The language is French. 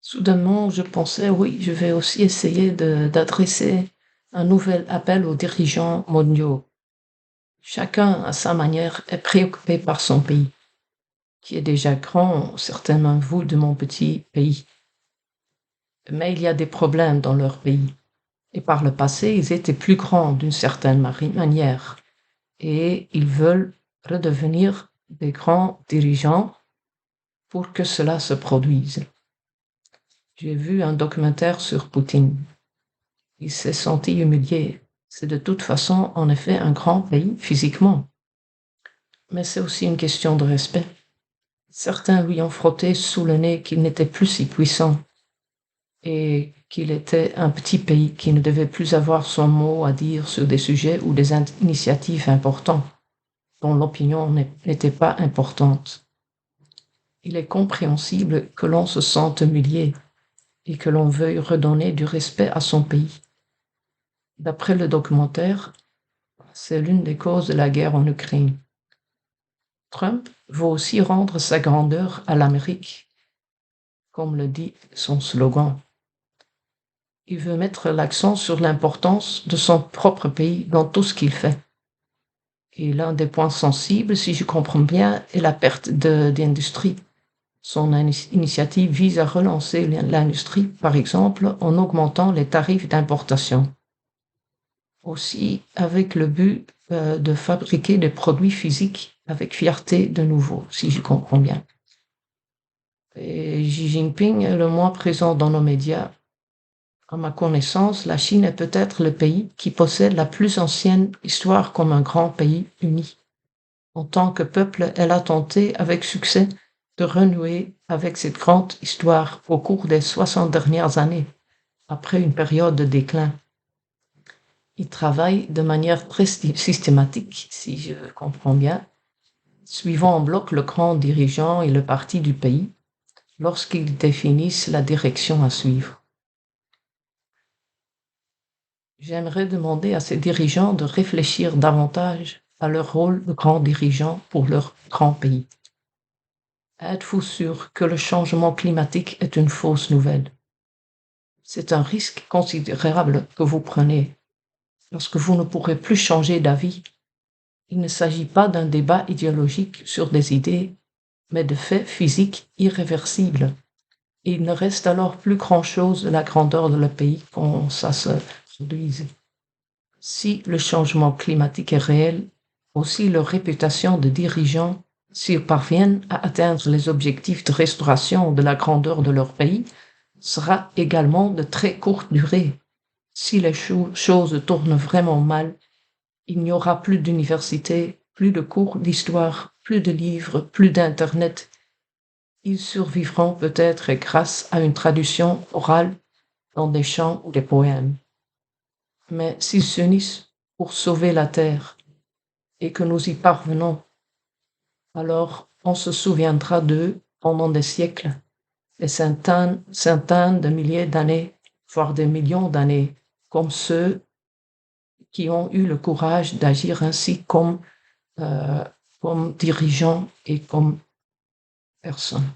Soudainement, je pensais, oui, je vais aussi essayer d'adresser un nouvel appel aux dirigeants mondiaux. Chacun, à sa manière, est préoccupé par son pays, qui est déjà grand, certainement vous de mon petit pays. Mais il y a des problèmes dans leur pays. Et par le passé, ils étaient plus grands d'une certaine manière. Et ils veulent redevenir des grands dirigeants pour que cela se produise. J'ai vu un documentaire sur Poutine. Il s'est senti humilié. C'est de toute façon, en effet, un grand pays physiquement. Mais c'est aussi une question de respect. Certains lui ont frotté sous le nez qu'il n'était plus si puissant et qu'il était un petit pays qui ne devait plus avoir son mot à dire sur des sujets ou des initiatives importantes dont l'opinion n'était pas importante. Il est compréhensible que l'on se sente humilié et que l'on veuille redonner du respect à son pays. D'après le documentaire, c'est l'une des causes de la guerre en Ukraine. Trump veut aussi rendre sa grandeur à l'Amérique, comme le dit son slogan. Il veut mettre l'accent sur l'importance de son propre pays dans tout ce qu'il fait. Et l'un des points sensibles, si je comprends bien, est la perte d'industrie. Son initiative vise à relancer l'industrie, par exemple, en augmentant les tarifs d'importation. Aussi avec le but de fabriquer des produits physiques avec fierté de nouveau, si je comprends bien. Et Xi Jinping est le moins présent dans nos médias. À ma connaissance, la Chine est peut-être le pays qui possède la plus ancienne histoire comme un grand pays uni. En tant que peuple, elle a tenté avec succès de renouer avec cette grande histoire au cours des 60 dernières années, après une période de déclin. Il travaille de manière très systématique, si je comprends bien, suivant en bloc le grand dirigeant et le parti du pays, lorsqu'ils définissent la direction à suivre. J'aimerais demander à ces dirigeants de réfléchir davantage à leur rôle de grands dirigeants pour leur grand pays. Êtes-vous sûr que le changement climatique est une fausse nouvelle? C'est un risque considérable que vous prenez lorsque vous ne pourrez plus changer d'avis. Il ne s'agit pas d'un débat idéologique sur des idées, mais de faits physiques irréversibles. Et il ne reste alors plus grand-chose de la grandeur de le pays quand ça se produise. Si le changement climatique est réel, aussi leur réputation de dirigeants, s'ils parviennent à atteindre les objectifs de restauration de la grandeur de leur pays, sera également de très courte durée. Si les choses tournent vraiment mal, il n'y aura plus d'université, plus de cours d'histoire, plus de livres, plus d'Internet. Ils survivront peut-être grâce à une traduction orale dans des chants ou des poèmes. Mais s'ils s'unissent pour sauver la Terre et que nous y parvenons, alors on se souviendra d'eux pendant des siècles, des centaines de milliers d'années, voire des millions d'années, comme ceux qui ont eu le courage d'agir ainsi comme dirigeants et comme personnes.